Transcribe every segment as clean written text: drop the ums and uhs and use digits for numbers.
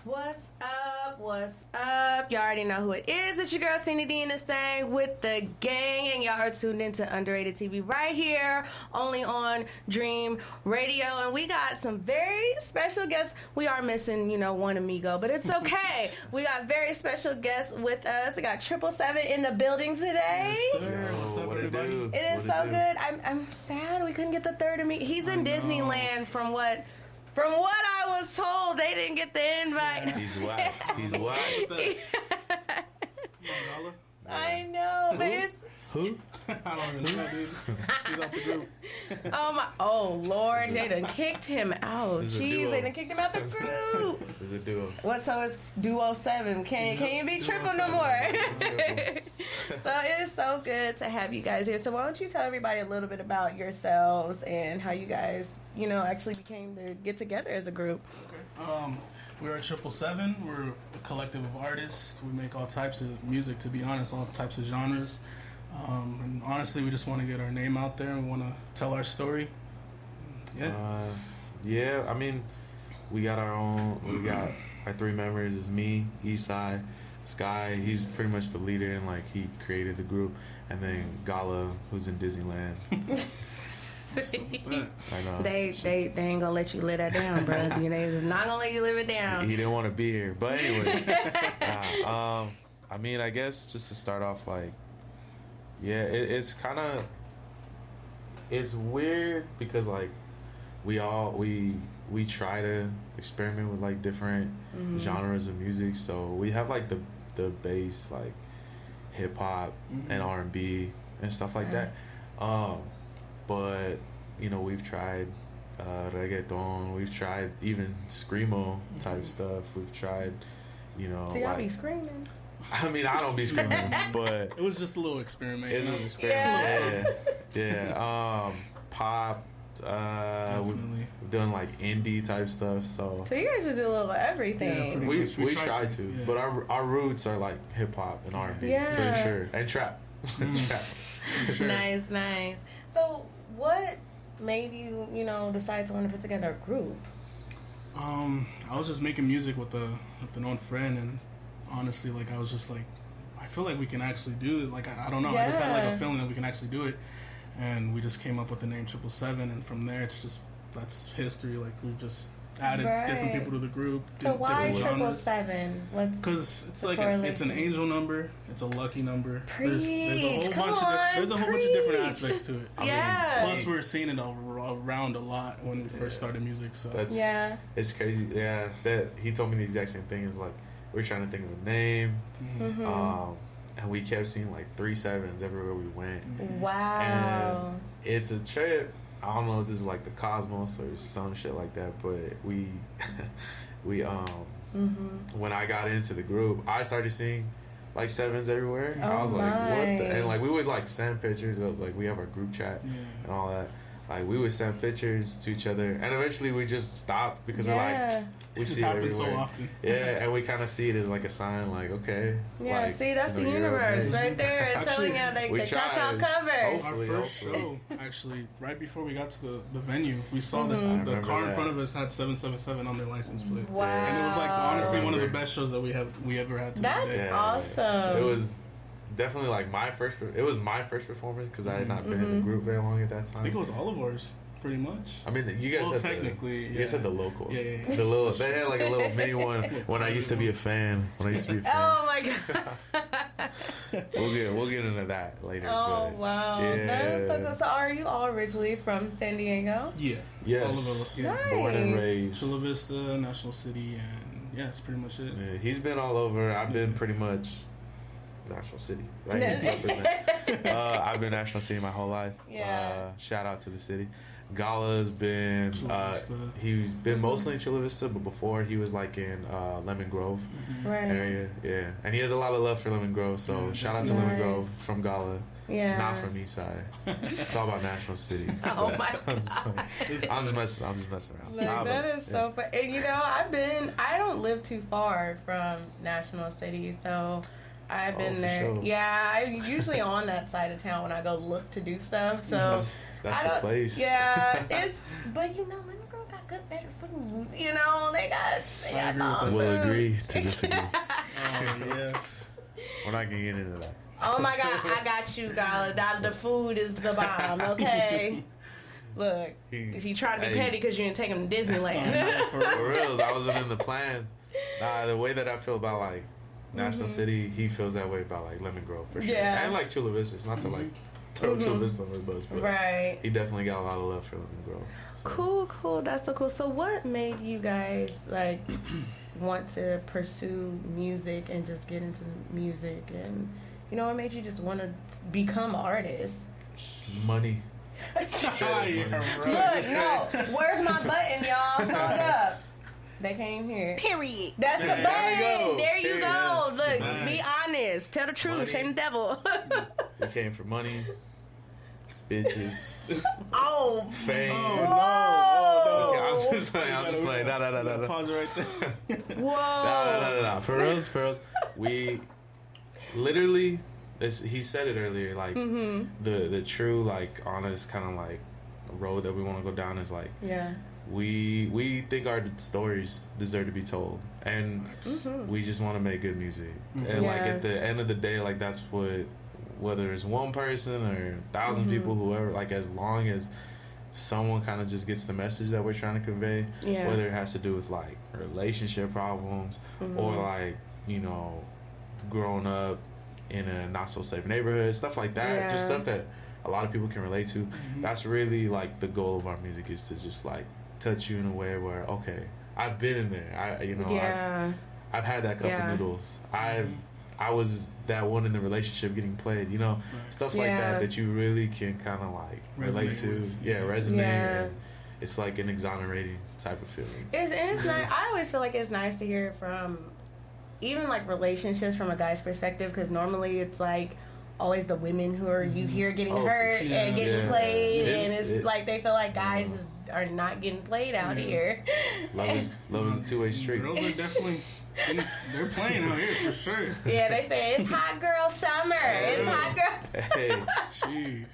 What's up? What's up? Y'all already know who it is. It's your girl Cindy D in this thing with the gang, and y'all are tuned into Underrated TV right here, only on Dream Radio. And we got some very special guests. We are missing, one amigo, but it's okay. We got very special guests with us. We got 777 in the building today. Yes, sir. What's up, everybody? It is so good. I'm sad we couldn't get the third amigo. He's in Disneyland from what I was told. They didn't get the invite. Yeah. He's whack. He's whack. I know, but it's... Who? I don't even know, dude. He's off the group. Oh, Lord. They done kicked him out. Jeez, they done kicked him out the group. It's a duo. What, so it's Duo 7. Can't you be triple no more? So it is so good to have you guys here. So why don't you tell everybody a little bit about yourselves and how you guys, actually became to get together as a group. Okay. We're at 777. We're a collective of artists. We make all types of music, to be honest, all types of genres. And honestly, we just want to get our name out there and want to tell our story. Yeah. I mean, we got our own. We got our three members. Is me, Eastside, Sky. He's pretty much the leader and he created the group. And then Gala, who's in Disneyland. I know. They ain't gonna let you live that down, bro. They just not gonna let you live it down. He didn't want to be here, but anyway. I mean, I guess just to start off, it's kind of, it's weird because we try to experiment with different genres of music. So we have the bass, hip hop and R&B and stuff like that. But we've tried reggaeton, we've tried even screamo type stuff. We've tried, So y'all be screaming? I mean, I don't be screaming, but it was just a little experiment. It's an experiment. Yeah. Pop. Definitely. We're doing indie type stuff. So you guys just do a little of everything. Yeah, we try to. Yeah. But our roots are hip hop and R&B for sure, and trap. Trap. Sure. Nice. So what made you decide to want to put together a group? I was just making music with an old friend, and honestly, I was just I feel like we can actually do it. I don't know. Yeah. I just had a feeling that we can actually do it, and we just came up with the name 777, and from there that's history. We've just added different people to the group. So why 777? Because it's it's an angel number. It's a lucky number. Preach. There's a whole bunch of different aspects to it. Yeah. Plus, we were seeing it around a lot when we first started music. So it's crazy. Yeah, that he told me the exact same thing. Is we're trying to think of a name, and we kept seeing 3 sevens everywhere we went. Wow. And it's a trip. I don't know if this is the cosmos or some shit like that, but we when I got into the group, I started seeing sevens everywhere. Oh, I was what the, and we would send pictures. It was we have our group chat and all that. We would send pictures to each other, and eventually we just stopped because we see it everywhere. So often. Yeah, and we kind of see it as a sign, okay. Yeah, see, that's the universe right there telling you they got y'all covered. Our first show, actually, right before we got to the venue, we saw that the car in front of us had 777 on their license plate. Wow. And it was honestly one of the best shows that we ever had to That's today. awesome. So it was definitely my first performance because I had not been in the group very long at that time. I think it was all of ours, pretty much. I mean, you guys said technically, you guys said the local. Yeah. The little, they had a little mini one when I used to be a fan. Oh my god. We'll get into that later. Oh but, wow, yeah. that's so good. So are you all originally from San Diego? Yeah. Yes. All of us. Yeah. Nice. Born and raised. Chula Vista, National City, and that's pretty much it. Yeah, he's been all over. I've been pretty much National City. Right? I've been National City my whole life. Yeah. Shout out to the city. Gala's been he's been mostly in Chula Vista, but before he was in Lemon Grove area. Yeah. And he has a lot of love for Lemon Grove, so shout out to Lemon Grove from Gala. Yeah. Not from Eastside. It's all about National City. Oh my god. I'm just messing around. That is so fun. And I don't live too far from National City, so I've been there. Sure. Yeah, I'm usually on that side of town when I go look to do stuff. So that's the place. Yeah, but Lemon Grove got better food you know, they got bomb We'll food. agree to disagree. Yes. We're not gonna get into that. Oh my God, I got you, Dollar. The food is the bomb, okay? Look, he trying to be petty because you didn't take him to Disneyland. For reals, I wasn't in the plans. Nah, the way that I feel about like National City, he feels that way about like Lemon Grove for sure. Yeah. And like Chula Vista. It's not to like throw Chula Vista on the bus, but Right. he definitely got a lot of love for Lemon Grove. So. Cool. That's so cool. So what made you guys like want to pursue music and just get into music, and you know what made you just want to become artists? Money. Look, no. Where's my button, y'all? Hold up. They can't even hear it. Period. That's the button. There you go. Yes. Look, Nice. be honest. Tell the truth. Money. Shame the devil. We came for money, bitches, Oh. fame. Whoa. I'm just like, no. Pause it right there. Whoa. No. For reals. We literally, he said it earlier, like, the true, like, honest kind of, like, road that we want to go down is, like, Yeah. we think our stories deserve to be told. And we just want to make good music. And, like, Yeah. at the end of the day, like, that's what, whether it's one person or 1,000 people, whoever, like, as long as someone kind of just gets the message that we're trying to convey, Yeah. whether it has to do with like relationship problems or like, you know, growing up in a not so safe neighborhood, stuff like that, just Yeah. stuff that a lot of people can relate to. That's really like the goal of our music, is to just like touch you in a way where, okay, I've been in there, Yeah. I've had that cup Yeah. of noodles, I was that one in the relationship getting played, you know, stuff like Yeah. that you really can kind of like relate Resonate to. with. Resonate. Yeah. And it's like an exonerating type of feeling. It's nice. I always feel like it's nice to hear from even like relationships from a guy's perspective, because normally it's like always the women who are you hear getting Oh, for hurt sure. and getting Yeah. played, It's- and it's it- like they feel like guys just are not getting played out here. Love is a two-way street. Girls are definitely, they're playing out here for sure. Yeah, they say it's hot girl summer. It's hot girl. Hey, Jeez.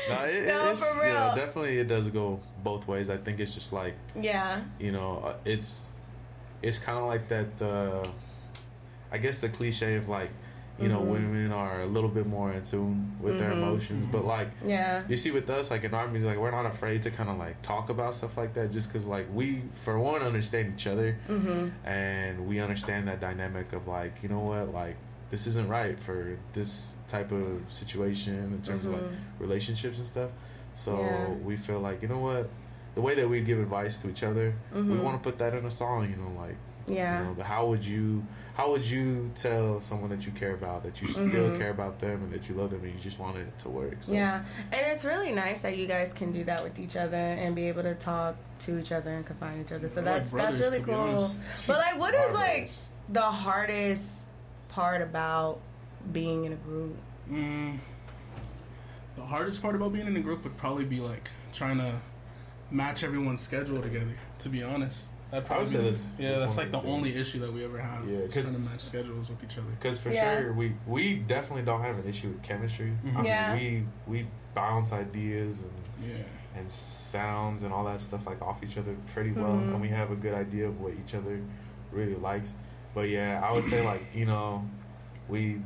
no, No, it's, for real. Yeah, definitely it does go both ways. I think it's just like, Yeah. you know, it's kind of like that. I guess the cliche of like, you know, women are a little bit more in tune with their emotions, but like, Yeah. you see with us, like in our music, like we're not afraid to kind of like talk about stuff like that, just because like we, for one, understand each other, and we understand that dynamic of like, you know what, like this isn't right for this type of situation in terms of like relationships and stuff. So Yeah. we feel like, you know what, the way that we give advice to each other, we want to put that in a song. You know, like, Yeah. you know, but how would you tell someone that you care about, that you still care about them and that you love them and you just want it to work? So, Yeah, and it's really nice that you guys can do that with each other and be able to talk to each other and confide in each other. So We're like that's brothers, really to be cool. honest. But like, what Our is like brothers. the hardest part about being in a group? The hardest part about being in a group would probably be like trying to match everyone's schedule together, to be honest. That'd I would probably say be, that's that's one like of the the only issue that we ever have. Yeah, is 'cause- trying to match schedules with each other. because for Yeah. sure we definitely don't have an issue with chemistry. I Yeah. mean, we bounce ideas Yeah. and sounds and all that stuff like off each other pretty well, and we have a good idea of what each other really likes. But yeah, I would say like, you know, we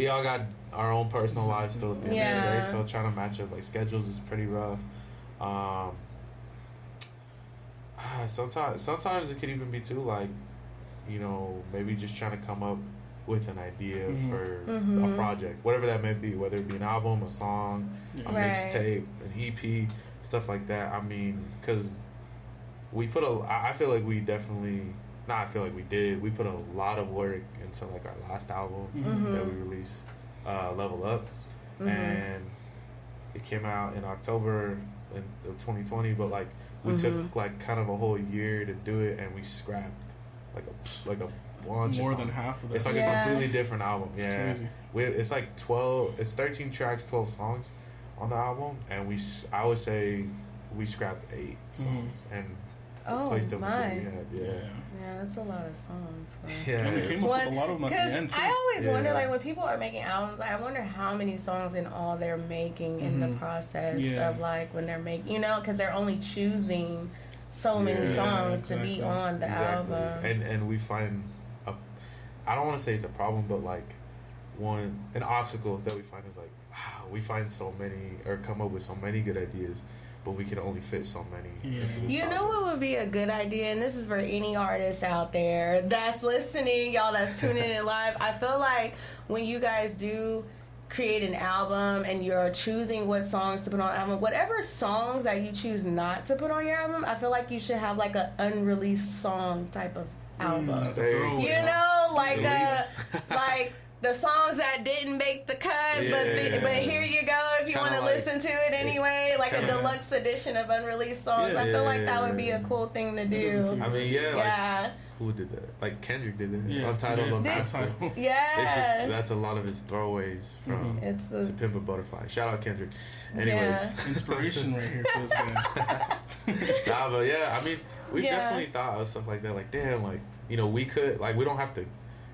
all got our own personal lives still at the end of the Yeah. day, so trying to match up like schedules is pretty rough. Sometimes it could even be too like, you know, maybe just trying to come up with an idea for a project, whatever that may be, whether it be an album, a song, a Right. mixtape, an EP, stuff like that. I mean, because we put I feel like we definitely, I feel like we did. We put a lot of work into like our last album that we released, Level Up, and it came out in October of 2020. But like we took like kind of a whole year to do it, and we scrapped like a bunch More of than songs. half of that. It's like Yeah. a completely different album. It's Yeah, crazy. it's like 12. It's 13 tracks, 12 songs on the album, and I would say we scrapped 8 songs and Oh replaced them with what my! we had. Yeah, Yeah, that's a lot of songs. yeah. And we came up with a lot of them at the Because end too. I always wonder, Yeah. like, when people are making albums, I wonder how many songs in all they're making in the process Yeah. of, like, when they're making, you know, because they're only choosing so many songs exactly. to be on the album. And we find I don't want to say it's a problem, but like an obstacle that we find is like, wow, we find so many or come up with so many good ideas, but we can only fit so many into this You project. know what would be a good idea, and this is for any artist out there that's listening, y'all that's tuning in live. I feel like when you guys do create an album and you're choosing what songs to put on album, whatever songs that you choose not to put on your album, I feel like you should have like an unreleased song type of album. You know, like like the songs that didn't make the cut, but here you go if you want to listen to it anyway, like a deluxe edition of unreleased songs. I feel like that would be a cool thing to do. I mean, like, who did that? Like Kendrick did it. Untitled on Untitled. It's just that's a lot of his throwaways from To Pimp a Butterfly. Shout out Kendrick. Anyways, inspiration right here for this guy. Nah, but I mean, we definitely thought of stuff like that. Like, damn, like, you know, we could, like, we don't have to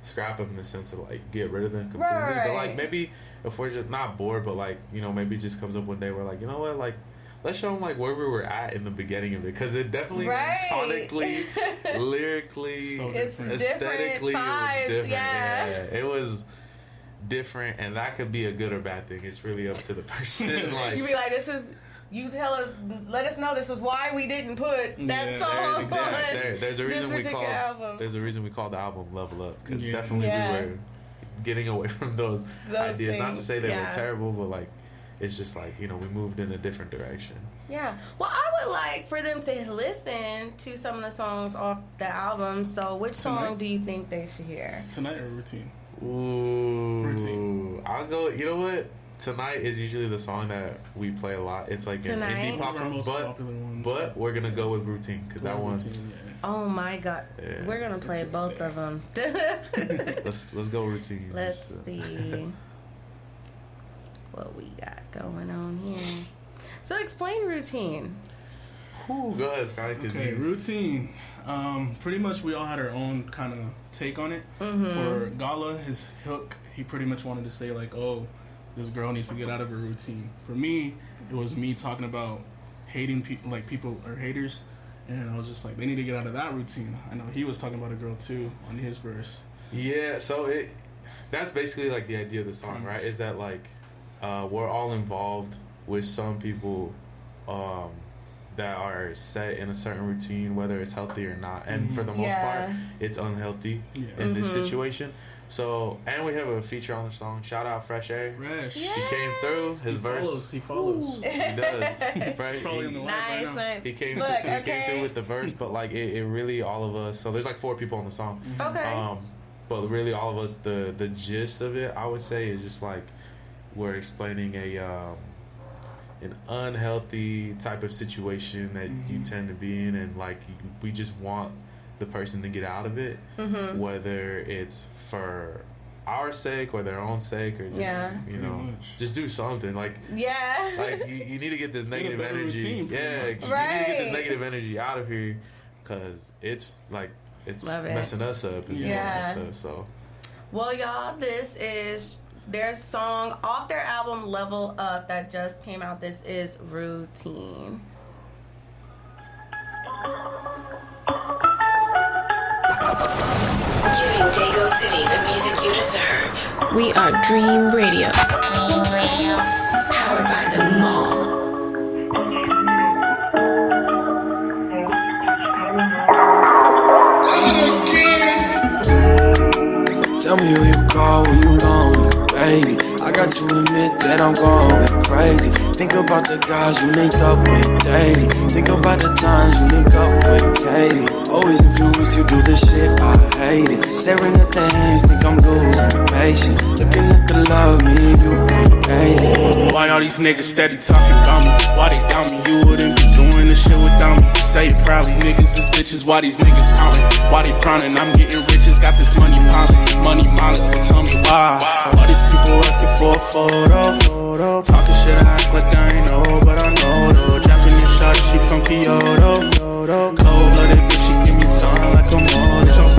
scrap them in the sense of like get rid of them completely, but like maybe if we're just not bored, but like, you know, maybe it just comes up one day we're like, you know what, like, let's show them like where we were at in the beginning of it, because it definitely sonically, lyrically, aesthetically, it was different. It was different, and that could be a good or bad thing. It's really up to the person. Like, you be like, this is. You tell us, let us know this is why we didn't put that song on there's a reason this particular album. There's a reason we called the album Level Up, because definitely we were getting away from those ideas. Things. Not to say they were terrible, but like it's just like, you know, we moved in a different direction. Yeah. Well, I would like for them to listen to some of the songs off the album. So which song do you think they should hear? Tonight or Routine? Ooh. Routine. I'll go, you know what? Tonight is usually the song that we play a lot. It's like an indie pop song, but we're gonna go with Routine, because that one. Oh my God, we're gonna play both of them. let's go Routine. Let's see what we got going on here. So explain Routine. Go ahead, Sky. Okay, Routine. Pretty much we all had our own kind of take on it. For Gala, his hook, he pretty much wanted to say like, oh, this girl needs to get out of her routine. For me, it was me talking about hating people, like people are haters, and I was just like, they need to get out of that routine. I know he was talking about a girl too on his verse. Yeah, so that's basically like the idea of the song, right? Is that like we're all involved with some people that are set in a certain routine, whether it's healthy or not, and for the most part, it's unhealthy in this situation. So, and we have a feature on the song. Shout out Fresh Air. Fresh. He came through. His verse. He follows. He does. Fresh. He's probably in the live right now. He came through with the verse, but like it really all of us. So there's like 4 people on the song. Okay. But really all of us, the gist of it, I would say, is just like we're explaining an unhealthy type of situation that you tend to be in, and like we just want the person to get out of it, whether it's for our sake or their own sake, or just you know, just do something. Like like you need to get this negative energy. You need to get this negative energy out of here, because it's like it's messing us up and all that stuff. So, well, y'all, this is their song off their album Level Up that just came out. This is Routine. Giving Dago City the music you deserve. We are D.R.E.A.M Radio. Powered by the Mall. Tell me who you call when you lonely, baby. I got to admit that I'm going crazy. Think about the guys you link up with daily. Think about the times you link up with Katie. Always influence you do the shit, I hate it. Staring at the hands, think I'm losing patience. Looking at the love me and you created. Why all these niggas steady talking about me? Why they doubt me? You wouldn't be doing this shit without me. You say it proudly, niggas is bitches. Why these niggas pounding? Why they frowning? I'm getting riches, got this money piling. Money mileage, so tell me why. All these people asking for a photo. Talking shit, I act like I ain't know, but I know though. Japanese shawty, she from Kyoto. Cold-blooded bitch, she give me time like a mortgage. I'm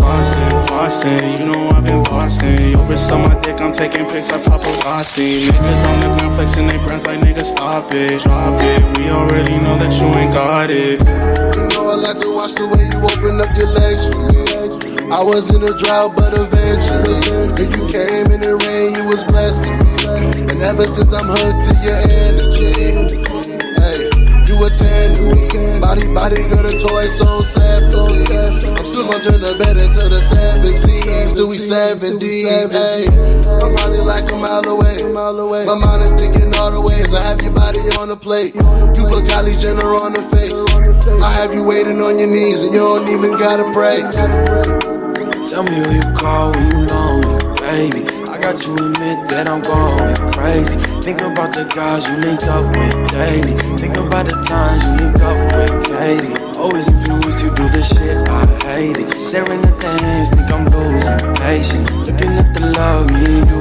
flossing, you know I've been bossing. Your bitch on my dick, I'm taking pics like paparazzi. Niggas on the ground flexing they brands like niggas, stop it, drop it. We already know that you ain't got it. You know I like to watch the way you open up your legs for me. I was in a drought, but eventually, when you came in the rain, you was blessing me. And ever since I'm hooked to your energy, hey, you attend to me. Body, girl, the toy so separately. I'm still gonna turn the bed into the 7Cs, till we 70, hey. I'm probably like a mile away. My mind is thinking all the ways. I have your body on the plate. You put Kylie Jenner on the face. I have you waiting on your knees, and you don't even gotta pray. Tell me who you call when you lonely, baby. I got to admit that I'm going crazy. Think about the guys you link up with daily. Think about the times you link up with Katie. Always influence you do the shit, I hate it. Staring at the hands, think I'm losing patience. Looking at the love me and you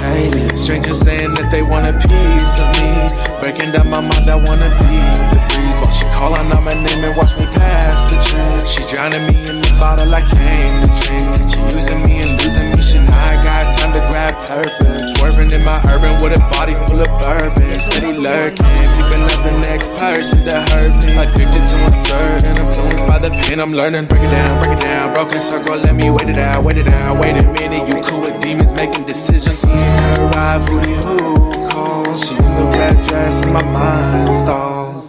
created. Strangers saying that they want a piece of me. Breaking down my mind, I wanna be the breeze. While she calling out my name and watch me pass the drink. She drowning me in the bottle I came to drink. She using me and losing me, shit, now I got time to grab purpose. Swerving in my urban with a body full of bourbon. Steady lurking, peeping at the next person to hurt me. Addicted to uncertain, influenced by the pain I'm learning. Break it down, broken circle, let me wait it out. Wait a minute, you cool with demons making decisions. Seeing her arrive, who calls? She in the red dress and my mind stalls.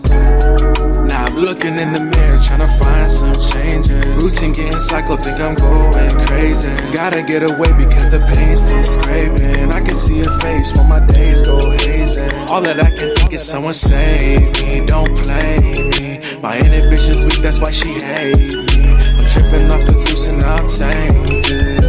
Now I'm looking in the mirror, trying to find some changes. Routine getting cycled, think I'm going crazy. Gotta get away because the pain's still scraping. I can see her face when my days go hazy. All that I can think is someone save me, don't play me. My inhibition's weak, that's why she hate me. I'm tripping off the goose and I'm tainted.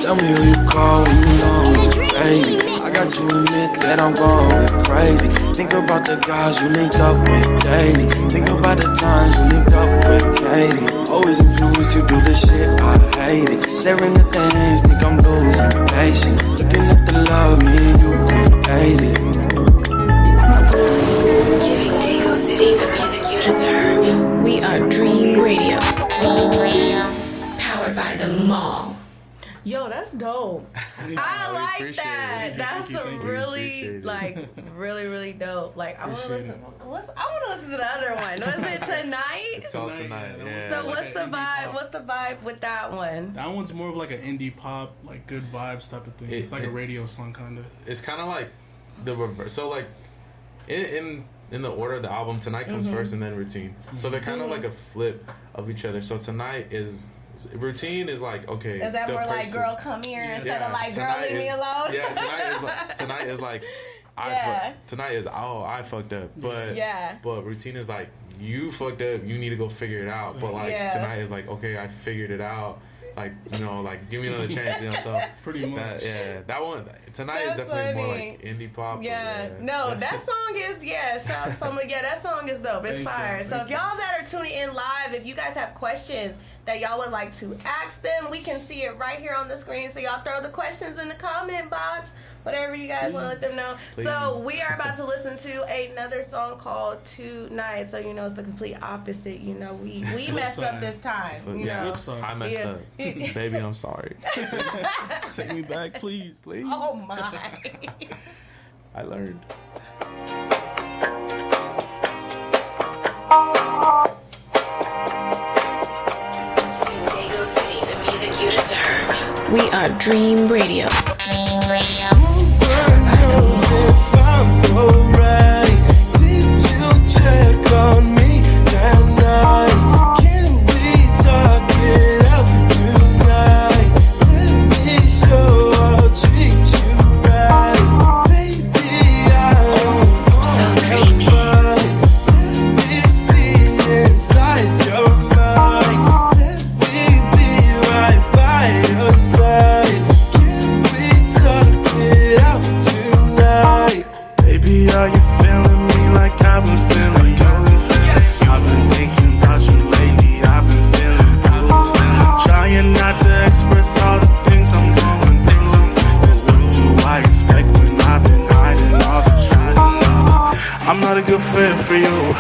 Tell me who you call when you lonely, baby. I got to admit that I'm going crazy. Think about the guys you link up with daily. Think about the times you link up with Katie. Always influence you do the shit, I hate it. Staring at the hands, think I'm losing patience. Looking at the love me and you created. Giving Dago City the music you deserve. We are Dream Radio. Powered by the Mall. Yo, that's dope. I like that. That's a really, really dope. Like, I want to listen. I want to listen to the other one. Was it Tonight? It's called Tonight. Yeah. So what's the vibe? What's the vibe with that one? That one's more of like an indie pop, like good vibes type of thing. It's like a radio song kind of. It's kind of like the reverse. So like in the order of the album, Tonight comes first and then Routine. So they're kind of like a flip of each other. So Tonight is. Routine is like, okay. Is that more person, like, girl, come here instead of like, girl, leave me alone? Yeah, tonight is like, tonight is, oh, I fucked up. But Routine is like, you fucked up, you need to go figure it out. But like, Tonight is like, okay, I figured it out. Like, you know, like, give me another chance, you know, so. Pretty much. That one, Tonight is definitely more like indie pop. No, that song is, shout out to someone, that song is dope. It's fire. So if y'all that are tuning in live, if you guys have questions that y'all would like to ask them, we can see it right here on the screen. So y'all throw the questions in the comment box, whatever you guys want to let them know. Please. So we are about to listen to another song called Tonight. So you know it's the complete opposite. You know we messed up this time. You know I messed up. Baby, I'm sorry. Take me back, please. Oh my! I learned. Dago City, the music you deserve. We are Dream Radio. Dream Radio. If I'm alright, did you check on me that night? Can we talk it out tonight? Let me show I'll treat you right. Baby, I'm so dreamy. Let me see inside your mind. Let me be right by your side. Can we talk it out tonight? Baby, are you feeling me like I've been feeling you? I've been thinking about you lately, I've been feeling blue. Trying not to express all the things I'm going through. But what do I expect when I've been hiding all the truth? I'm not a good fit for you,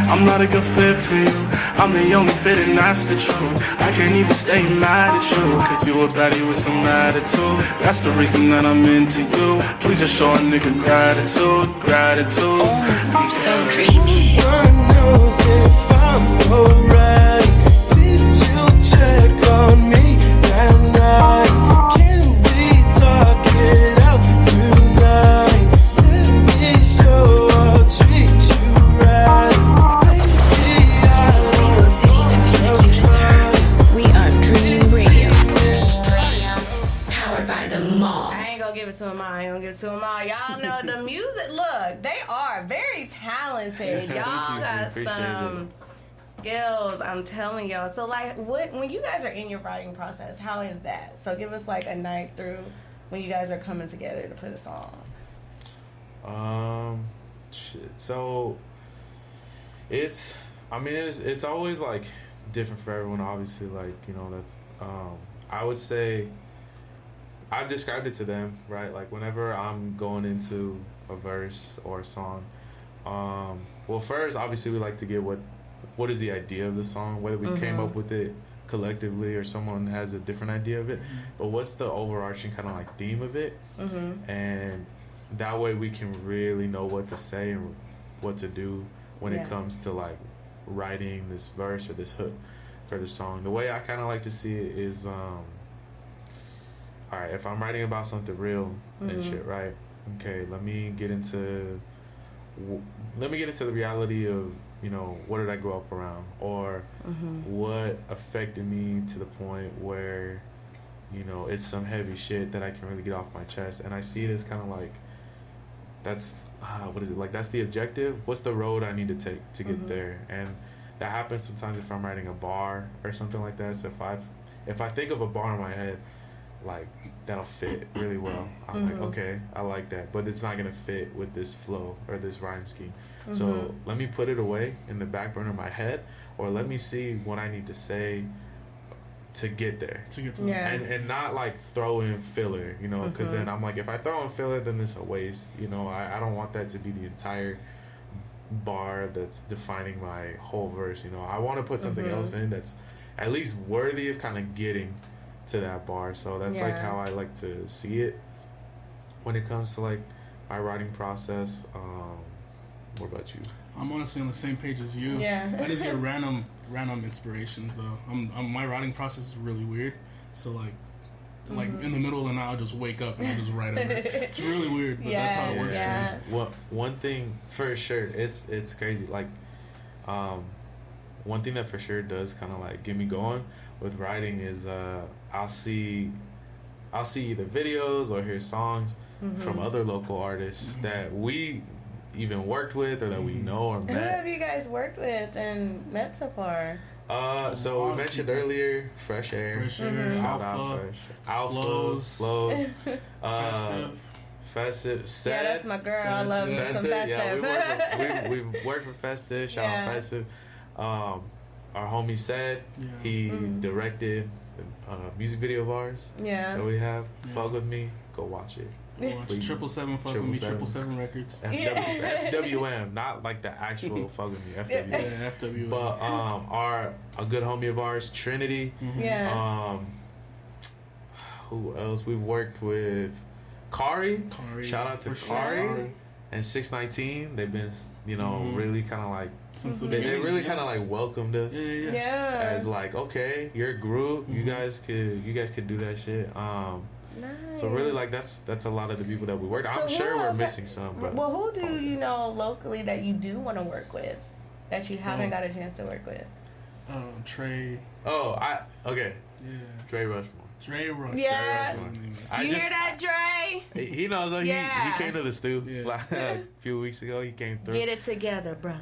I'm not a good fit for you. I'm the only fit and that's the truth. I can't even stay mad at you, cause you a baddie with some attitude. That's the reason that I'm into you. Please just show a nigga gratitude, gratitude. Oh, so dreamy. One knows if I'm alright. Did you check on me that night? Can we talk it out tonight? Let me show I'll treat you right. Lego City, the music you deserve. We are Dream Radio. Powered by the mall. I ain't gonna give it to them all. I ain't gonna give it to them all. Y'all know the music. Look, they are very talented. Y'all got some skills. I'm telling y'all. So, like, when you guys are in your writing process, how is that? So, give us like a night through when you guys are coming together to put a song. Shit. So it's always like different for everyone. Obviously, like, you know, that's I would say I've described it to them, right? Like, whenever I'm going into a verse or a song, well, first, obviously, we like to get what is the idea of the song, whether we came up with it collectively or someone has a different idea of it, but what's the overarching kind of like theme of it, and that way we can really know what to say and what to do when it comes to like writing this verse or this hook for the song. The way I kind of like to see it is, all right, if I'm writing about something real and shit, right? Okay, let me get into the reality of, you know, what did I grow up around, or what affected me to the point where, you know, it's some heavy shit that I can really get off my chest. And I see it as kind of like, that's what is it, like, that's the objective. What's the road I need to take to get there? And that happens sometimes if I'm writing a bar or something like that. So if I think of a bar in my head, like, that'll fit really well, I'm like, okay, I like that, but it's not gonna fit with this flow or this rhyme scheme. So let me put it away in the back burner of my head, or let me see what I need to say to get there, and not like throw in filler, you know, because then I'm like, if I throw in filler, then it's a waste, you know. I don't want that to be the entire bar that's defining my whole verse, you know. I want to put something else in that's at least worthy of kind of getting to that bar. So that's like how I like to see it when it comes to like my writing process. What about you? I'm honestly on the same page as you. I just get random inspirations though. My writing process is really weird. So like in the middle of the night, I'll just wake up and I'll just write over it. It's really weird, but that's how it works for me. Well, one thing for sure, it's crazy. Like, one thing that for sure does kind of like get me going with writing is I'll see either videos or hear songs from other local artists that we even worked with or that we know or met. And who have you guys worked with and met so far? So we mentioned earlier Fresh Air, Alpha, Flows, Festive. Yeah, that's my girl. I love some Festive. Yeah, we worked with Festive. Shout out Festive. Our homie said he directed a music video of ours that we have. Fuck with me, go watch it. 777 fuck with me, 777 records. FWM, not like the actual fuck with me, FWM. FWM. But a good homie of ours, Trinity. Who else? We've worked with Kari. Shout out to Kari and 619. They've been, you know, really kind of like, they really kind of like welcomed us as like, okay, you're a group, you guys could do that shit. Nice. So really, like, that's a lot of the people that we work. I'm sure we're missing some. But well, who do you know locally that you do want to work with that you haven't got a chance to work with? Trey. Okay. Yeah. Dre Rushmore. Dre Rushmore. Yeah. You hear that, Dre? He knows. He came to the stew like, a few weeks ago. He came through. Get it together, brother.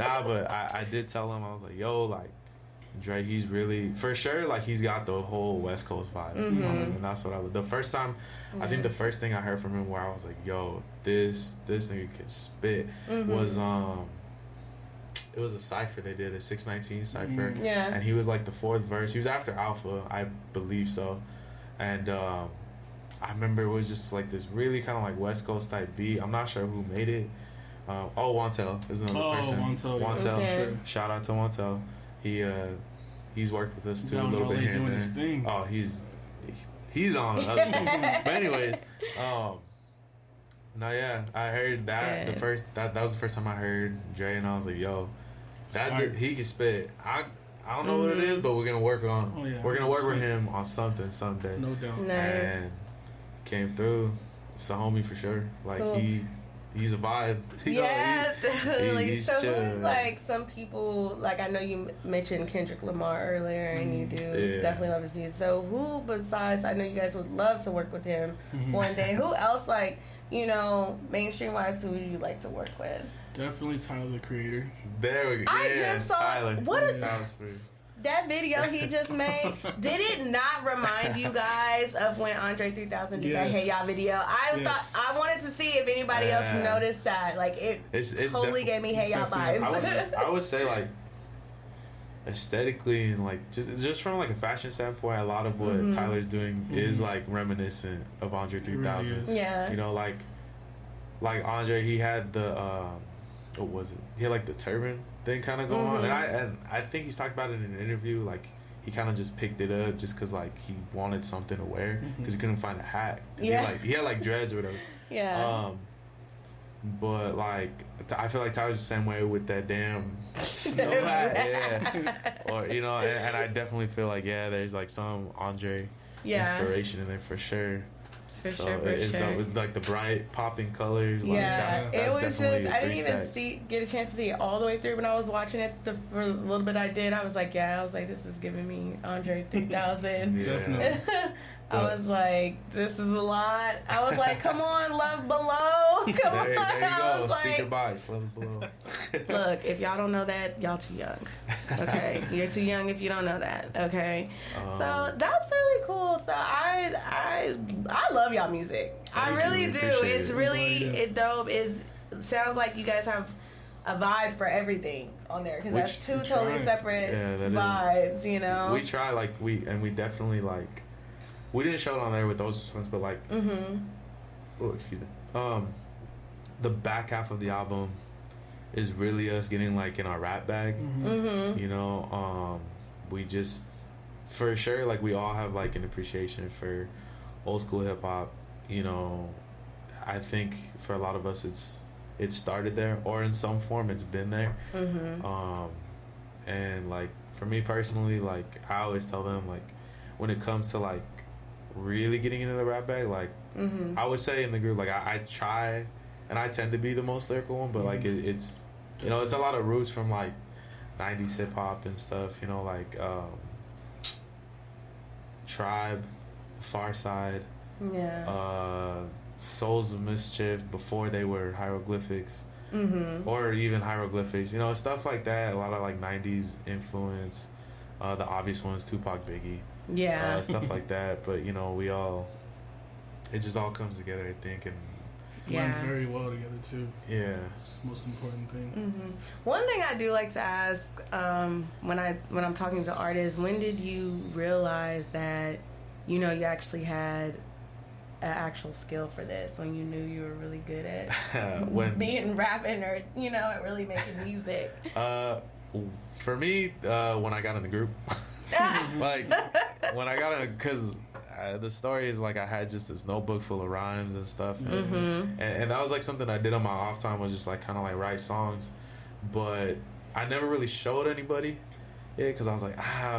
Nah, but I did tell him, I was like, yo, like, Dre, he's really, for sure, like, he's got the whole West Coast vibe. You know what I mean? And that's what the first time, I think the first thing I heard from him where I was like, yo, this nigga can spit, was, it was a cypher they did, a 619 cypher. And he was like the fourth verse. He was after Alpha, I believe so. And I remember it was just like this really kind of like West Coast type beat. I'm not sure who made it, Wantel is another person. Wantel. Okay. Sure. Shout out to Wantel. He's worked with us too a little bit here and doing there. his thing. Oh, he's on other things. But anyways, no, yeah, I heard that that was the first time I heard Dre, and I was like, yo, he can spit. I don't know what it is, but we're gonna work on. Oh, yeah, we're gonna work 100%. with him on something someday. No doubt. Nice. And came through. It's a homie for sure. Like Cool. he's a vibe. Yeah, definitely. he's So chill, who's man. like some people, like I know you mentioned Kendrick Lamar earlier, and you do definitely love to see it. So who besides, I know you guys would love to work with him one day. Who else, like, you know, mainstream wise, who do you like to work with? Definitely Tyler, the Creator. There we go. I Yeah, just saw Tyler. that was free. That video he just made, did it not remind you guys of when Andre 3000 did that Hey Y'all video? I thought I wanted to see if anybody else noticed that. Like it's totally gave me Hey Y'all vibes. I would say like aesthetically and like just from like a fashion standpoint, a lot of what Tyler's doing is like reminiscent of Andre 3000. Really yeah, you know, like Andre, he had the what was it? He had like the turban thing kind of going on, and I think he's talked about it in an interview. Like he kind of just picked it up just because like he wanted something to wear because he couldn't find a hat. He had like dreads or whatever. Yeah. But like I feel like Tyler's the same way with that damn snow hat. Yeah. Or you know, and I definitely feel like there's like some Andre inspiration in there for sure. For So sure. With like the bright popping colors. Like, that's it was definitely just I didn't three even get a chance to see it all the way through. When I was watching it, for a little bit I did. I was like, this is giving me Andre 3000. Definitely. I was like, this is a lot. I was like, come on, Love Below. Come on. There you I go. was Speaker like, bias. Love below. look, if y'all don't know that, y'all too young. Okay, you're too young if you don't know that. Okay, so that's really cool. So I love y'all music. I really do. It's really dope. It sounds like you guys have a vibe for everything on there because that's two totally separate vibes. You know, we try we definitely like. We didn't show it on there with those songs, but like, oh excuse me, the back half of the album is really us getting like in our rap bag. You know, we just for sure like we all have like an appreciation for old school hip hop. You know, I think for a lot of us it started there or in some form it's been there. And like for me personally, like I always tell them like when it comes to like really getting into the rap bag, like I would say in the group, like I try and I tend to be the most lyrical one, but like it's you know it's a lot of roots from like 90s hip hop and stuff, you know, like Tribe, Far Side, Souls of Mischief before they were hieroglyphics, or even hieroglyphics, you know, stuff like that. A lot of like 90s influence, the obvious ones, Tupac, Biggie. Stuff like that, but you know it just all comes together, I think, and blend very well together too. It's the most important thing. One thing I do like to ask when I'm talking to artists, when did you realize that you know you actually had an actual skill for this, when you knew you were really good at being rapping or you know at really making music? For me, when I got in the group. Like when I got in, because the story is like I had just this notebook full of rhymes and stuff, and that was like something I did on my off time, was just like kind of like write songs, but I never really showed anybody because I was like,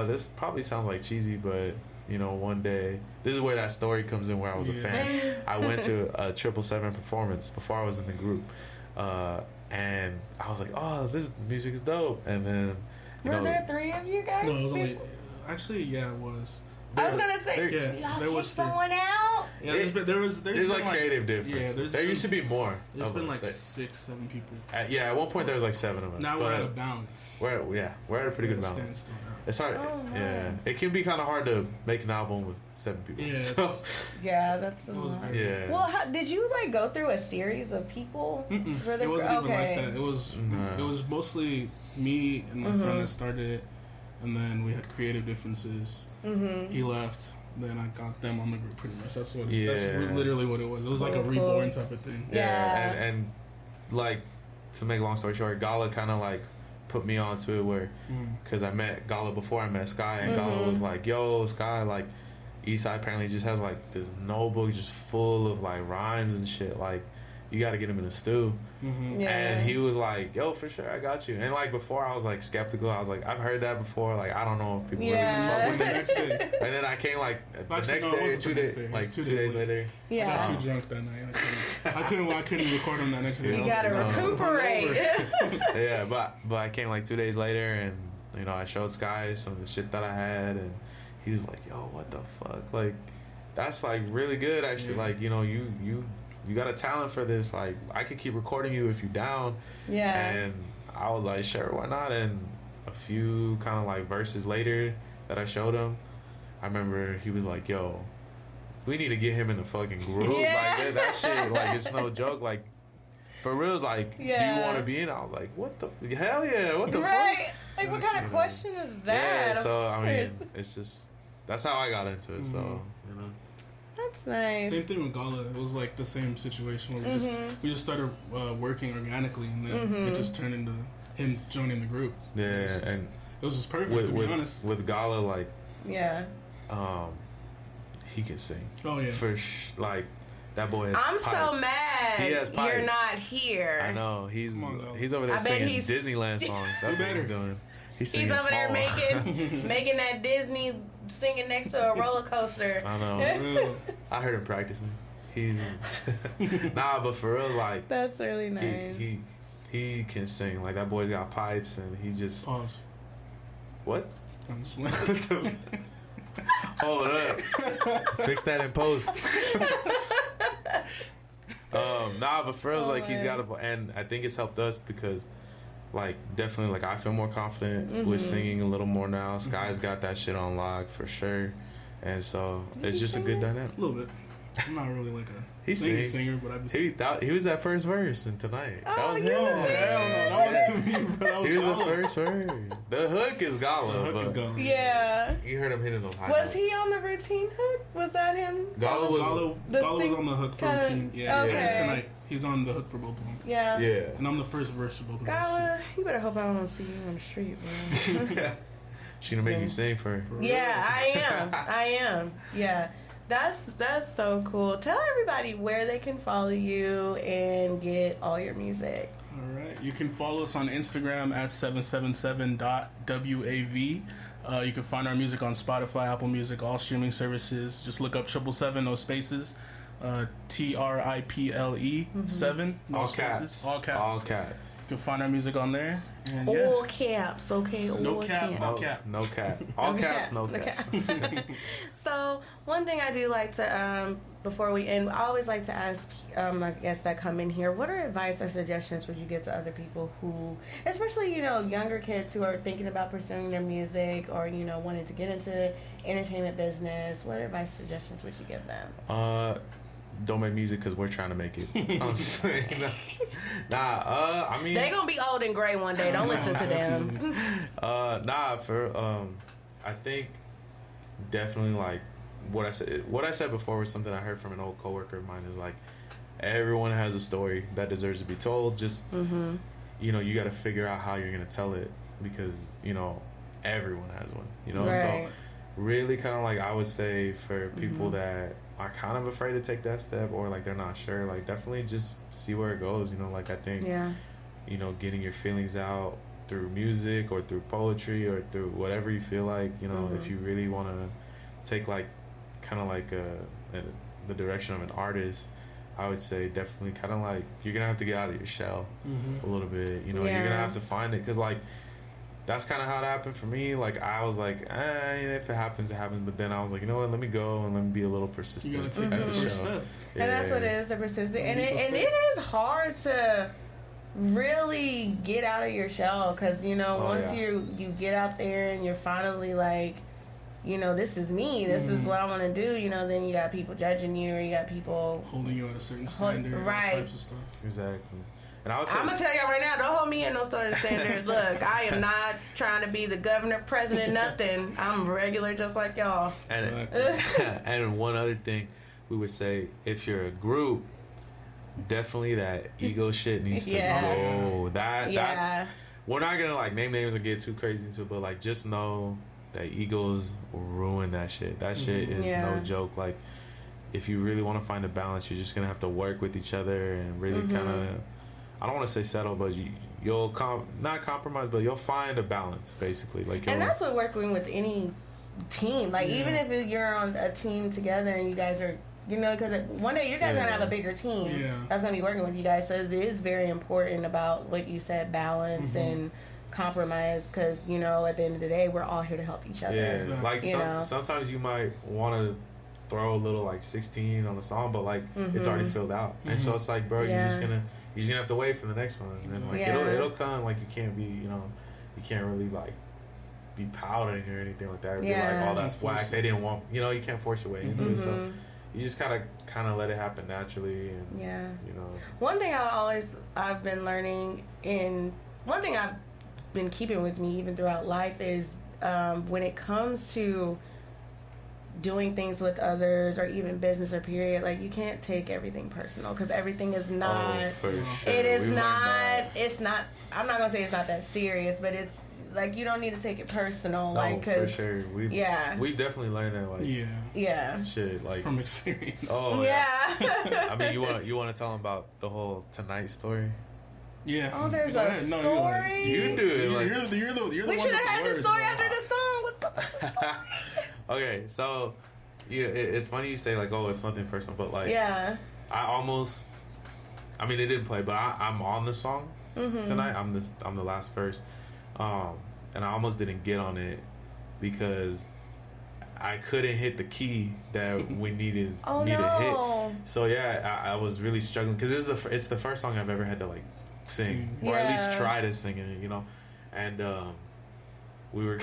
this probably sounds like cheesy, but you know, one day this is where that story comes in where I was a fan. I went to a 777 performance before I was in the group, and I was like, this music is dope, and then were there 3 of you guys? No, it was only. Actually, it was. I was gonna say, there was someone out. Yeah, there's like creative difference. Yeah, there used to be more. There's been like 6, 7 people. At one point there was like 7 of us. Now we're at a balance. We're at a pretty good balance. It's hard. It can be kind of hard to make an album with 7 people. Yeah, that's a lot. Yeah. Well, did you like go through a series of people? It wasn't even like that. It was mostly me and my friend that started it. And then we had creative differences. He left. Then I got them on the group pretty much. That's literally what it was. It was like a reborn type of thing. Yeah. And like to make a long story short, Gala kind of like put me onto it where, because I met Gala before I met Sky, and Gala was like, yo, Sky, like, Eastside apparently just has like this notebook just full of like rhymes and shit, like, you got to get him in the stew. And he was like, yo, for sure, I got you. And like before I was like skeptical. I was like, I've heard that before, like I don't know if people really fuck with it. Next day. And then I came like the next day or 2 days, like 2 days later. I got too drunk that night. I couldn't record him that next day. You gotta recuperate. Yeah, but I came like 2 days later, and you know, I showed Sky some of the shit that I had, and he was like, yo, what the fuck, like that's like really good actually. Like, you know, you got a talent for this, like I could keep recording you if you down. And I was like, sure, why not? And a few kind of like verses later that I showed him, I remember he was like, yo, we need to get him in the fucking groove. Like that shit, like it's no joke, like for real. It's like, do you want to be in? I was like, what the hell yeah, what the fuck, like what kind of question is that? Yeah, so I mean, it's just, that's how I got into it. So you know, that's nice. Same thing with Gala. It was like the same situation where we just started working organically, and then it just turned into him joining the group. Yeah, and it was just perfect, to be honest. With Gala, like, he can sing. Oh yeah, like that boy has I'm pipes. so mad He has pipes. you're not here. I know, he's over there singing Disneyland songs. That's what he's doing. He's over there making that Disney singing next to a roller coaster. I know. I heard him practicing. But for real, like, that's really nice. He can sing. Like, that boy's got pipes, and he just pause. What? I'm just hold up. Fix that in post. But for real, like, he's got and I think it's helped us because, like, definitely, like, I feel more confident with singing a little more now. Sky's got that shit on lock for sure, and so it's just a good dynamic. A little bit. I'm not really like a singer, but I've he was that first verse in Tonight. That was him. Hell no, that wasn't me, bro. He was the first verse. The hook is Gala. Yeah. You heard him hitting those high Was notes. he on the routine hook? Was that him? Gala was on the hook for routine. Yeah, okay. Tonight. He's on the hook for both of them. Yeah. And I'm the first verse for both of them. Gala, you better hope I don't see you on the street, bro. She gonna make you sing for her. Yeah, I am. Yeah. That's so cool. Tell everybody where they can follow you and get all your music. All right. You can follow us on Instagram at 777.wav. You can find our music on Spotify, Apple Music, all streaming services. Just look up 777, no spaces. TRIPLE 7, no spaces. All caps. All caps. You can find our music on there. And all caps, okay? No cap. No cap. All caps, no cap. So, one thing I do like to, before we end, I always like to ask my guests that come in here, what are advice or suggestions would you give to other people who, especially, you know, younger kids who are thinking about pursuing their music or, you know, wanting to get into entertainment business? What advice suggestions would you give them? Don't make music because we're trying to make it. I mean, they gonna be old and gray one day. Don't listen to them. I think definitely like what I said before was something I heard from an old coworker of mine is like everyone has a story that deserves to be told. Just you know, you got to figure out how you're gonna tell it because you know everyone has one. You know, so really kind of like I would say for people that are kind of afraid to take that step or like they're not sure, like definitely just see where it goes, you know, like I think you know, getting your feelings out through music or through poetry or through whatever you feel like, you know, if you really want to take like kind of like the direction of an artist, I would say definitely kind of like you're gonna have to get out of your shell a little bit, you know, you're gonna have to find it because like that's kind of how it happened for me. Like, I was like, if it happens, it happens. But then I was like, you know what? Let me go and let me be a little persistent. You gotta take the first step. Yeah. And that's what it is, the persistent. And it is hard to really get out of your shell because, you know, once you get out there and you're finally like, you know, this is me. This is what I want to do. You know, then you got people judging you or you got people holding you at a certain standard. Right. All types of stuff. Exactly. And I would say, I'm gonna tell y'all right now, don't hold me in no sort of standard. Look, I am not trying to be the governor, president, nothing. I'm regular just like y'all. And one other thing we would say, if you're a group, definitely that ego shit needs to go. That's we're not gonna like name names or get too crazy into it, but like just know that egos ruin that shit. That shit is no joke. Like if you really want to find a balance, you're just gonna have to work with each other and really kind of, I don't want to say settle, but you'll not compromise, but you'll find a balance basically. Like, and that's what working with any team. Like even if you're on a team together and you guys are, you know, because one day you guys are gonna have a bigger team that's gonna be working with you guys. So it is very important about what you said, balance and compromise. Because you know, at the end of the day, we're all here to help each other. Yeah, exactly. Like sometimes you might want to throw a little like 16 on the song, but like it's already filled out, and so it's like, bro, you're just gonna have to wait for the next one, and then like it'll come. Like you can't be, you know, you can't really like be pouting or anything like that. Or be like, oh, that's whack. They didn't want, you know, you can't force your way into it. So you just kind of let it happen naturally, and you know. One thing I've been learning, and one thing I've been keeping with me even throughout life is when it comes to doing things with others or even business or period, like you can't take everything personal, because everything is not it is not, it's not, I'm not gonna say it's not that serious, but it's like you don't need to take it personal. Like, cause, for sure. We've definitely learned that. Like, shit, like from experience. Oh yeah. I mean, you want to tell them about the whole Tonight story? Yeah. Oh, there's a story. You do it. Like you're the we should have had the story after the song. What's up with the story? Okay, so it's funny you say like, oh, it's nothing personal, but like, I mean, it didn't play, but I'm on the song tonight. I'm the last verse, and I almost didn't get on it because I couldn't hit the key that we needed me to hit. So I was really struggling because it's the first song I've ever had to like sing or at least try to sing it, you know, and we were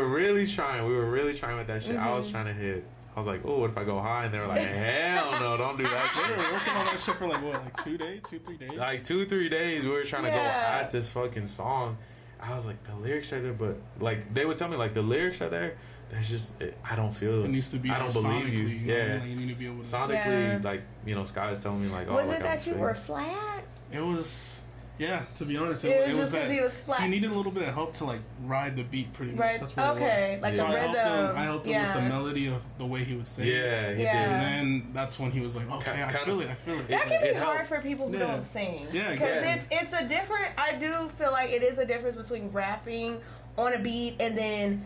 really trying with that shit. I was trying to hit. I was like, oh, what if I go high? And they were like, hell no, don't do that shit. They were working on that shit for like what, like 2 days, 2-3 days? Like 2-3 days, we were trying to go at this fucking song. I was like, the lyrics are there, but like they would tell me like the lyrics are there. There's just I don't feel it. It needs to be. I don't believe you. Yeah, like, you need to be able to sonically, like, you know, Sky was telling me like, oh, was like, it that you were flat? It was. Yeah, to be honest, it was just because he was flat. He needed a little bit of help to like ride the beat, pretty much. Right. That's what it was. Like so the rhythm. I helped him with the melody of the way he was singing. Yeah, he did. And then that's when he was like, okay, I feel it. That can be hard for people who don't sing. Yeah, exactly. Because it's a different. I do feel like it is a difference between rapping on a beat and then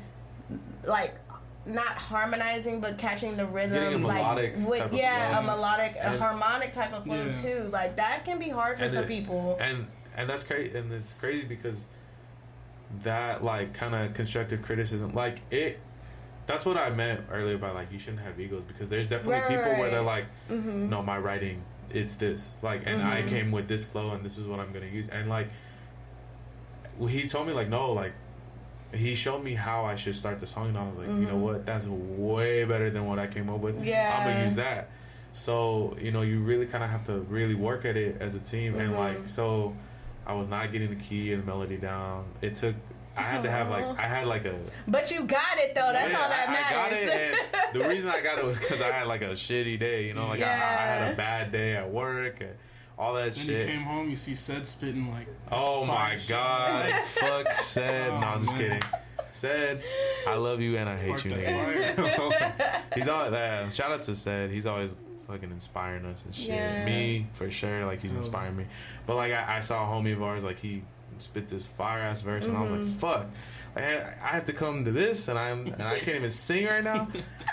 like not harmonizing but catching the rhythm, getting a melodic like type of a melodic, a harmonic type of flow too. Like that can be hard for some people. And that's crazy, and it's crazy because that like kind of constructive criticism, like that's what I meant earlier by like you shouldn't have egos, because there's definitely people where they're like, no, my writing, it's this, like, and I came with this flow and this is what I'm gonna use, and like he told me like, no, like he showed me how I should start the song, and I was like, you know what, that's way better than what I came up with. I'm gonna use that. So, you know, you really kind of have to really work at it as a team, and like, so I was not getting the key and the melody down. It took, I had to have like, But you got it though. That's all that matters. I got it, and the reason I got it was because I had like a shitty day, you know, like I had a bad day at work and all that shit. Then you came home, you see Sed spitting like, oh my god, fuck Sed. No, I'm just kidding. Sed, I love you and I hate you, nigga. He's always that. Shout out to Sed. He's always fucking inspiring us and shit. Me for sure, like he's inspiring me. But like I saw a homie of ours, like he spit this fire ass verse, and I was like, fuck, like, I have to come to this, and I can't even sing right now,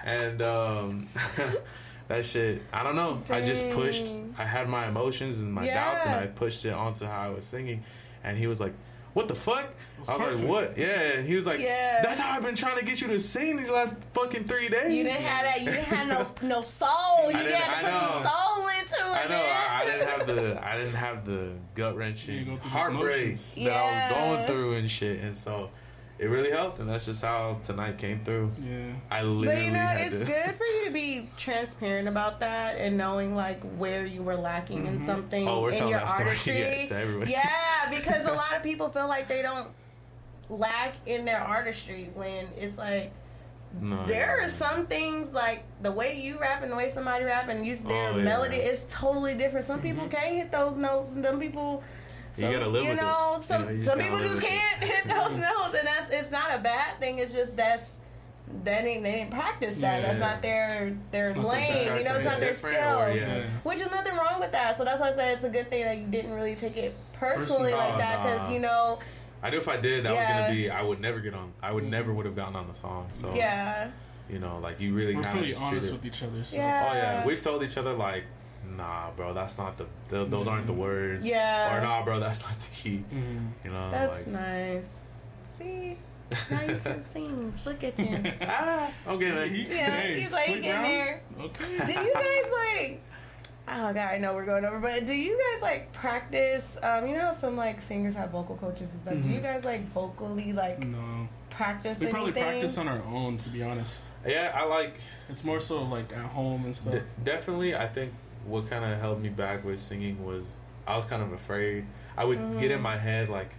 and that shit, I don't know. Dang. I just pushed. I had my emotions and my doubts, and I pushed it onto how I was singing, and he was like, what the fuck? I was like, what? Yeah, and he was like, that's how I've been trying to get you to sing these last fucking 3 days. You didn't have that. You didn't have no soul. You had to put some soul into it. I know. I didn't have the gut wrenching heartbreak that I was going through and shit, and so it really helped, and that's just how tonight came through. Yeah, I literally. But you know, it's good for you to be transparent about that and knowing like where you were lacking in something in your artistry. To everybody. Yeah, because a lot of people feel like they don't lack in their artistry when it's like there are some things like the way you rap and the way somebody rap and their melody is totally different. Some people can't hit those notes, and some people. You gotta live with it. Some people just can't hit those notes, and it's not a bad thing. It's just they didn't practice that. That's not their lane. You know, it's not their skills. Which is nothing wrong with that. So that's why I said it's a good thing that you didn't really take it personally like that, because you know. I knew if I did, that was gonna be. I would never get on. I would never would have gotten on the song. So you know, like you really kind of pretty honest with each other. So. We've told each other like. Nah, bro, that's not those aren't the words. Or nah, bro, that's not the key. You know, that's nice. See, now you can sing. Look at you. Okay, man. He's like getting there. Okay. Do you guys like? Oh God, I know we're going over, but do you guys like practice? You know, some like singers have vocal coaches and stuff. Do you guys like vocally like? No. Practice we probably anything? practice on our own, to be honest. Yeah, I like. It's more so like at home and stuff. Definitely, I think. What kind of held me back with singing was I was kind of afraid. I would get in my head like,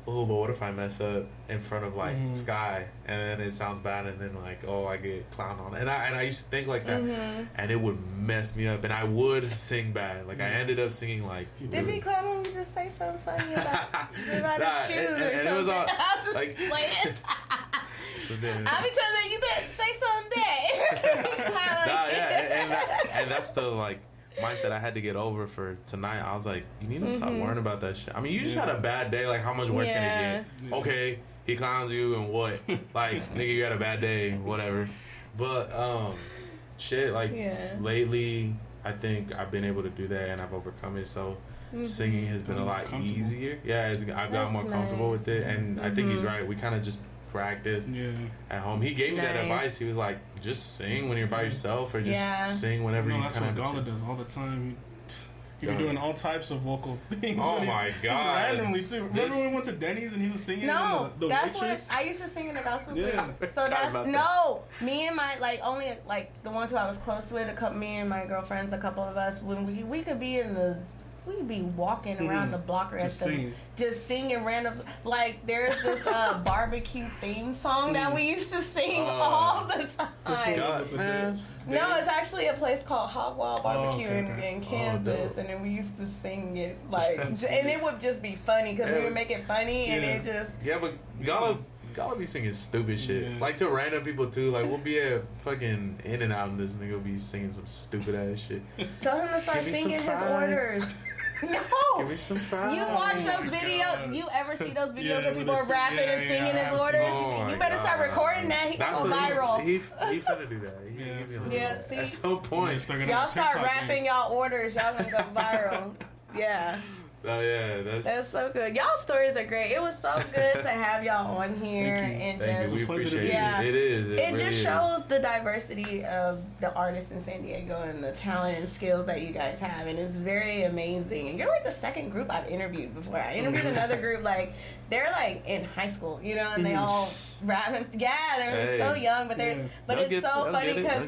oh, but what if I mess up in front of like Sky and then it sounds bad and then like, oh, I get clowned on. And I used to think like that, and it would mess me up, and I would sing bad. Like I ended up singing like. If he clown him, you just say something funny about his shoes or something. It was all, I'll just like, play it. So then, I'll be telling you, you better say something back. and that's the like. Mindset I had to get over for tonight. I was like, you need to stop worrying about that shit. I mean, you just had a bad day. Like, how much worse can it get? Okay, he clowns you and what? Like, nigga, you had a bad day, whatever. But shit, like lately, I think I've been able to do that and I've overcome it. So singing has been a lot easier. Yeah, I've gotten more comfortable with it, and I think he's right. We kind of just practice at home. He gave me that advice. He was like, just sing when you're by yourself, or just sing whenever you that's kind what of. Gala does all the time. He be doing all types of vocal things. Oh my god! Randomly too. Remember when we went to Denny's and he was singing? No, the that's waitress? what I used to sing in the gospel group. So that's me and my only the ones who I was close with. Me and my girlfriends, a couple of us, when we could be we'd be walking around the block or just singing random. Like there's this barbecue theme song that we used to sing all the time. No, it's actually a place called Hog Wild Barbecue in Kansas, and then we used to sing it and it would just be funny because we would make it funny, and it just but Gala be singing stupid shit like to random people too. Like we'll be at fucking In and Out, and this nigga will be singing some stupid ass shit. Tell him to start singing his orders. No! Give me some fries. You watch those videos. You ever see those videos where people are rapping and singing his orders? You better start recording that. He go viral. He finna do that. He's gonna do that. See? At some point. Y'all start rapping y'all orders. Y'all gonna go viral. Yeah. Oh yeah, that's so good. Y'all stories are great. It was so good to have y'all on here and Thank you. We appreciate it. It is. It really just shows the diversity of the artists in San Diego and the talent and skills that you guys have, and it's very amazing. And you're like the second group I've interviewed before. I interviewed another group they're like in high school, you know, and they all rap and they're so young, but it's so funny because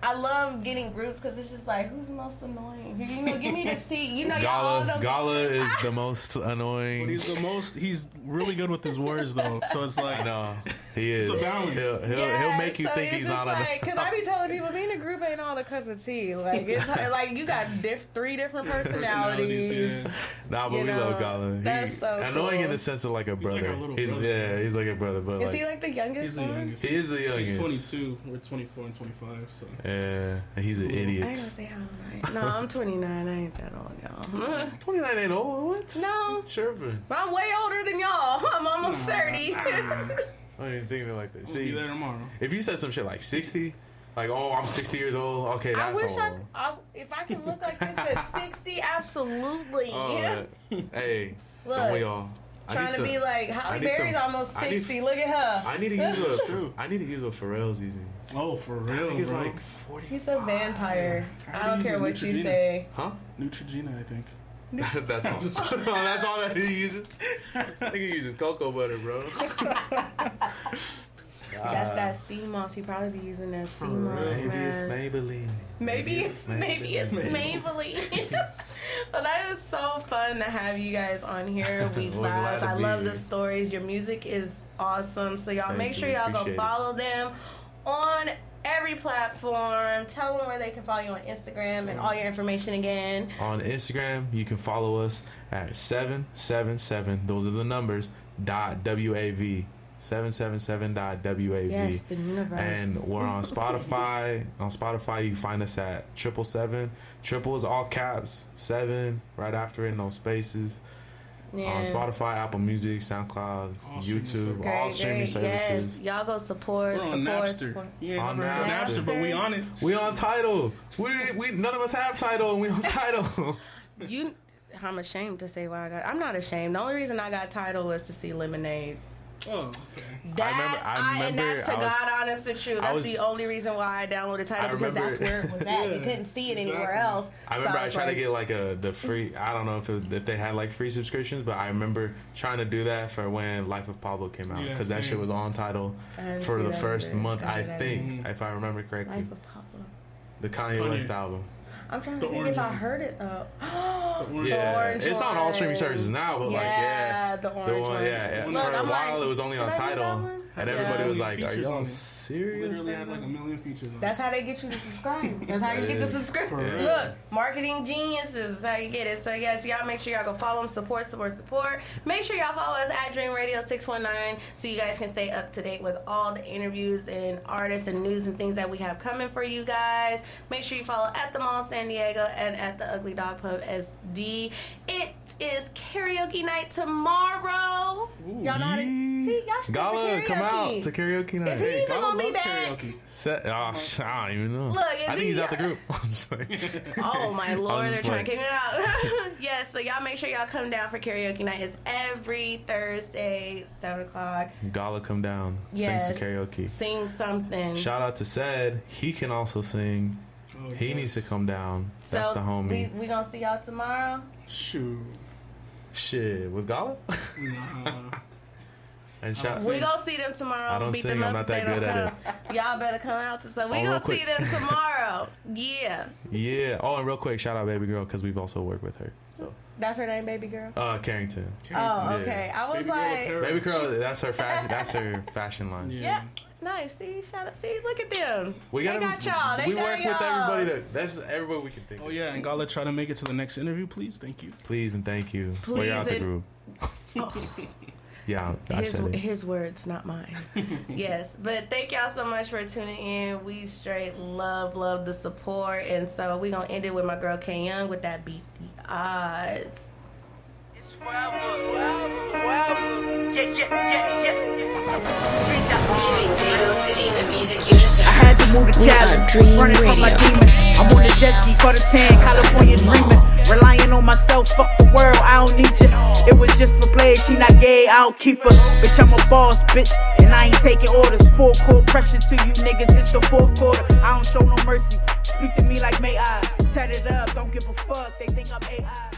I love getting groups because it's just like who's the most annoying? You know, give me the tea. You know, Gala is the most annoying. But he's really good with his words though, so it's like no, he is. It's a balance. He'll make you think he's not annoying. Because I be telling people being a group ain't all a cup of tea. Like it's like you got 3 different personalities. Nah, but we love Gala. That's so cool. Annoying in the sense of like a brother. He's like a brother. But is he like the youngest? He's the youngest. He is the youngest. He's 22. We're 24 and 25. So yeah, and he's an idiot. I ain't gonna say how old I am. No, I'm 29. I ain't that old, y'all. 29 ain't old. What? No. Sure, but I'm way older than y'all. I'm almost 30. I don't even think of it like that. We'll be there tomorrow. If you said some shit like 60, like, oh, I'm 60 years old, okay, that's old. If I can look like this at 60, absolutely. Hey, look, don't we all? Trying to be like Halle Berry's almost 60. Look at her. I need to use what Pharrell's using. Oh, for real? He's like 40. He's a vampire. I don't care what you say. Huh? Neutrogena, I think. That's all. That's all that he uses. I think he uses cocoa butter, bro. That's that sea moss. He probably be using that sea moss. Maybe it's Maybelline. Maybe it's Maybelline. But that is so fun to have you guys on here. We laughed. I love the stories. Your music is awesome. So y'all Thank make sure you. y'all go Appreciate it. follow them on every platform. Tell them where they can follow you on Instagram and all your information again. On Instagram, you can follow us at 777. Those are the numbers. .wav. 777.wav. Yes, the universe. And we're on Spotify. On Spotify, you can find us at 777. Triple is all caps. 7 right after it, no spaces. Yeah. On Spotify, Apple Music, SoundCloud, All YouTube, Great, all streaming great. services. Yes, y'all go support. We're on Napster. Support. Yeah, On we're on Napster. Napster, but we on it. We on Tidal. We none of us have Tidal, and we on Tidal. I'm ashamed to say why I got. I'm not ashamed. The only reason I got Tidal was to see Lemonade. Oh, okay. I remember. And that's to I was- God honest and true. That's the only reason why I downloaded Tidal, because that's where it was at. You couldn't see it anywhere else. I remember So I tried to get like the free. I don't know if they had like free subscriptions, but I remember trying to do that for when Life of Pablo came out, because that shit was on Tidal for the first month. I think, if I remember correctly, Life of Pablo. The Kanye West album. I'm trying to think if I heard it though. Yeah, it's on all streaming services now, but the orange one. For a while it was only on Tidal, and everybody was like, "Are y'all serious?" Literally had like a million features on it. That's how they get you to subscribe. That's how you get the subscription. For real. Look, marketing geniuses is how you get it. So yes, y'all make sure y'all go follow them, support. Make sure y'all follow us at Dream Radio 619 so you guys can stay up to date with all the interviews and artists and news and things that we have coming for you guys. Make sure you follow at the Mall San Diego and at the Ugly Dog Pub SD. It is karaoke night tomorrow. Ooh, Y'all know how to see? Y'all should Gala, come out to karaoke night. Is he even gonna be back? karaoke. I don't even know. Look, I think he's out the group. Oh my lord, they're just trying to kick me out. Yes, so y'all make sure y'all come down for karaoke night. It's every Thursday, 7 o'clock. Gala, come down. Yes. Sing some karaoke. Sing something. Shout out to Said. He can also sing. Oh, He needs to come down. So That's the homie. We gonna see y'all tomorrow. Shoot. Shit, with Gala? Nah. And shout We gonna see them tomorrow. I don't Beat sing, them I'm up not if that they don't good at come. Y'all better come out to so we real gonna quick. see them tomorrow. Yeah. Yeah. Oh, and real quick, shout out Baby Girl, because we've also worked with her. So That's her name, Baby Girl? Carrington. Oh, Yeah. okay. I was Baby Girl like, apparel. Baby Girl, that's her fashion. That's her fashion line. yeah. Nice. See, shout out. See, look at them. We They got y'all. They we got work y'all. with everybody. That's everybody we can think. Oh of. yeah, and Gala, try to make it to the next interview, please. Thank you. Please and thank you. Please We're out the and- group. Yeah, I said it. His words, not mine. Yes, but thank y'all so much for tuning in. We straight love the support, and so we gonna end it with my girl K Young with that Beat the Odds. It's forever. Giving Dago City the music you deserve. I had to move to We Cali, are Dream running from my Radio. demons. I'm on a jet ski, caught a tan, California dreaming. Relying on myself, fuck the world, I don't need you. It was just for play, she not gay, I don't keep her. Bitch, I'm a boss, bitch, and I ain't taking orders. Full court pressure to you niggas, it's the fourth quarter. I don't show no mercy, speak to me like may I. Tat it up, don't give a fuck, they think I'm AI.